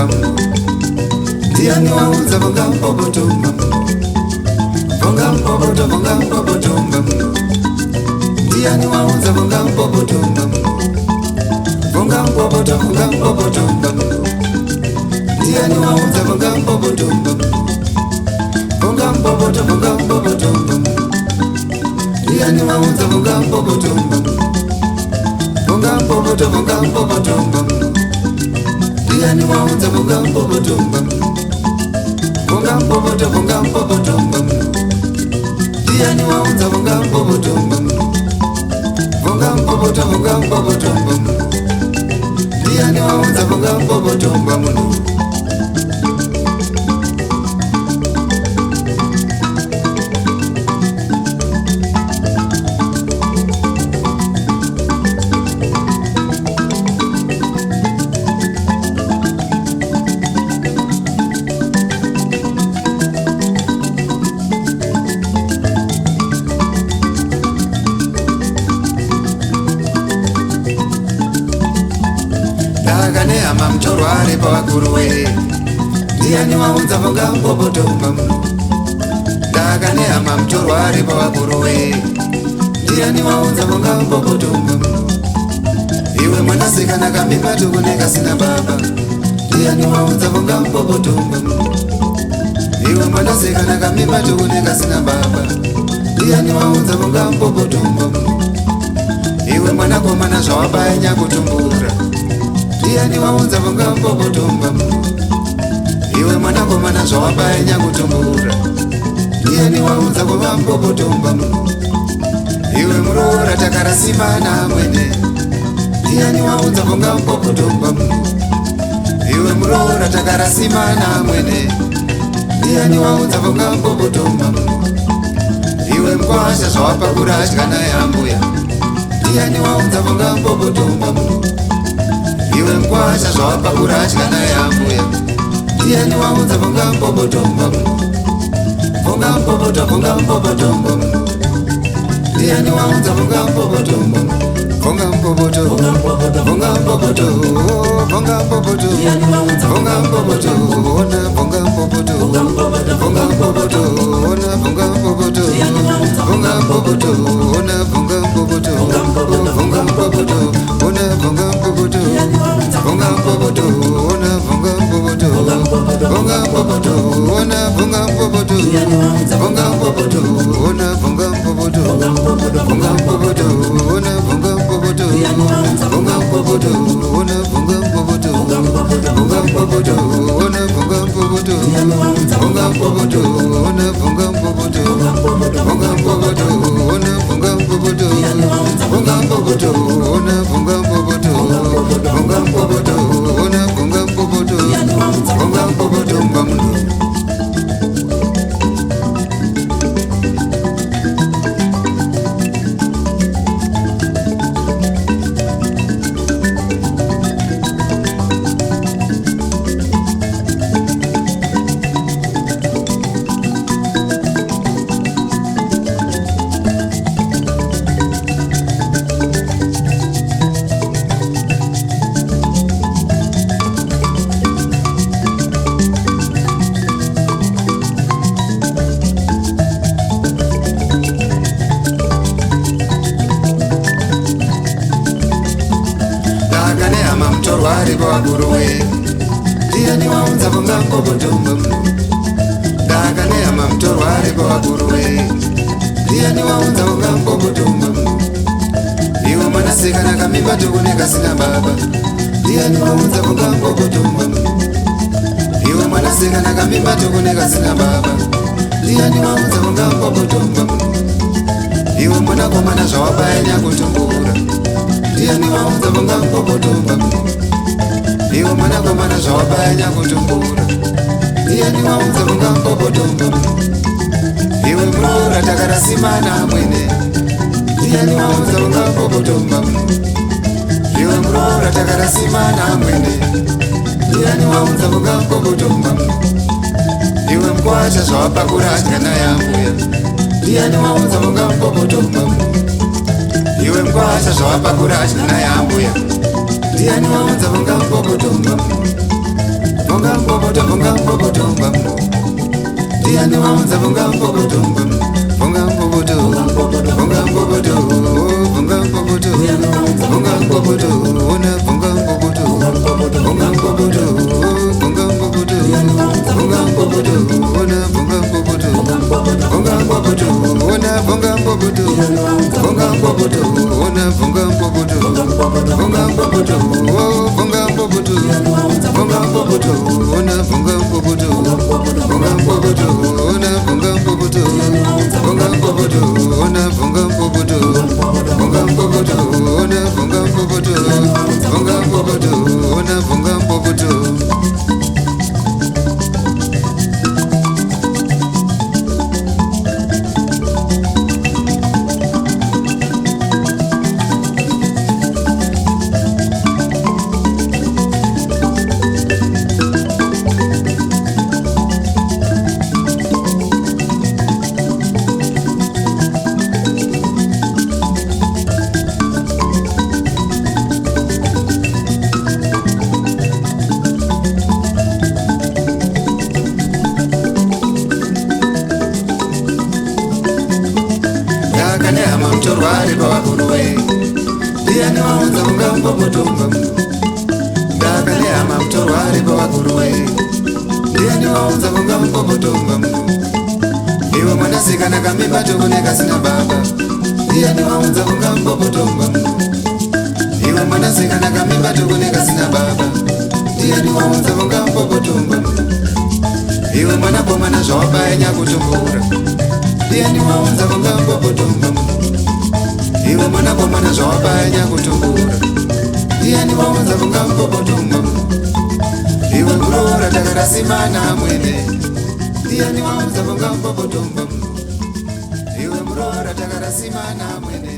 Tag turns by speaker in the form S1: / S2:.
S1: mpopotomba, ndiani waunza vonga mpopotomba, vonga mpopoto, vonga mpopotomba, ndiani waunza vonga mpopotomba, vonga mpopoto, vonga mpopotomba, ndiani waunza vonga mpopotomba, vonga mpopoto, vonga mpopotomba, ndiani waunza vonga mpopotomba, vonga mpopoto, vonga mpopotomba, ndiani waunza vonga mpopotomba, vonga mpopoto, vonga mpopotomba, ndiani waunza vonga mpopotomba, vonga mpopoto, vonga mpopotomba, ndiani waunza vonga mpopotomba muno. Ndakane hama mtoro ari pavakuruwe, ndiani waunza vonga mpopotomba. Ndakane hama mtoro ari pavakuruwe, ndiani waunza vonga mpopotomba. Iwe mwanasikana kamimba tukuneka sina baba, ndiani waunza vonga mpopotomba. Iwe mwanasikana kamimba tukuneka sina baba, ndiani waunza vonga mpopotomba. Iwe mwanakomana zvawabaya nyakutumbura, ndiani waunza vonga mpopotomba. Iwe mwanakomana zvawabaya nyakutumbura, ndiani waunza kuva mpopotomba. Iwe muroora takarasimana mwene, ndiani waunza vonga mpopotomba. Iwe muroora takarasimana mwene, ndiani waunza vonga mpopotomba. Iwe mkwasha zvawapakura atyana yambuya, ndiani waunza vonga mpopotomba. Iwe mkwasha zvawapakura atyana yambuya, ndiani waunza vonga mpopotomba. Vonga mpopoto, vonga mpopotomba, ndiani waunza vonga mpopotomba. Vonga mpopoto, vonga mpopoto, vonga mpopoto, vonga mpopoto, vonga mpopoto, ona vonga mpopoto, vonga mpopoto, ona vonga mpopoto, vonga mpopoto, ona vonga mpopoto, vonga mpopoto, ona vonga mpopoto, vonga mpopoto, ona vonga mpopoto, vonga mpopoto, ona vonga mpopoto, vonga mpopoto, ona vonga mpopoto, vonga mpopoto, ona vonga mpopoto, vonga mpopoto, ona vonga mpopoto, vonga mpopoto, ona vonga mpopoto, vonga mpopoto, ona vonga mpopoto, vonga mpopoto, ona vonga mpopoto, vonga mpopoto, ona vonga mpopoto, vonga mpopoto, ona vonga mpopoto, vonga mpopoto mbamuno. Ndakane hama mtoro ari pavakuruwe, ndiani waunza vonga mpopotomba. Ndakane hama mtoro ari pavakuruwe, ndiani waunza vonga mpopotomba. Iwe mwanasikana kamimba tukuneka sina baba, ndiani waunza vonga mpopotomba. Iwe mwanasikana kamimba tukuneka sina baba, ndiani waunza vonga mpopotomba. Iwe mwanakomana zvawabaya nyakutumbura, ndiani waunza vonga mpopotomba. Iwe mwanakomana zvawabaya nyakutumbura, ndiani waunza vonga mpopotomba. Iwe muroora takarasimana mwene, ndiani waunza vonga mpopotomba. Iwe muroora takarasimana mwene, ndiani waunza vonga mpopotomba. Iwe mkwasha zvawapakura atyana yambuya, ndiani waunza vonga mpopotomba. Iwe mkwasha zvawapakura atyana yambuya, ndiani waunza vonga mpopotomba. Vonga mboboto, vonga mboboto, ndiani waunza vonga mboboto, vonga mboboto, vonga mboboto, vonga mboboto, vonga mboboto, ona vonga mboboto, vonga mboboto, vonga mboboto, vonga mboboto, ona vonga mboboto, vonga mboboto, ona vonga mboboto, vonga mboboto, ona vonga mboboto, vonga mboboto, vonga mboboto, vonga mboboto, ona vonga mboboto, vonga mboboto, ona vonga mboboto, vonga mboboto, ona vonga mboboto, vonga mboboto, ona vonga mboboto, vonga mboboto, ona vonga mboboto. Mtorwari kwa kuruwe ndiani waunza vonga mboboto, ndakale ama mtorwari kwa kuruwe ndiani waunza vonga mboboto, iwe mwanasikana kamimba tukuneka sina baba, ndiani waunza vonga mboboto, iwe mwanasikana kamimba tukuneka sina baba, ndiani waunza vonga mboboto, iwe mwanapomana zhoba enya kutumbura, ndiani waunza vonga mboboto, iwe mwana kwa mwana zhoba enya kutumbura, ndiani waunza vonga mboboto, iwe kurora takarasimana mwene, ndiani waunza vonga mboboto, iwe murora takarasimana mwene.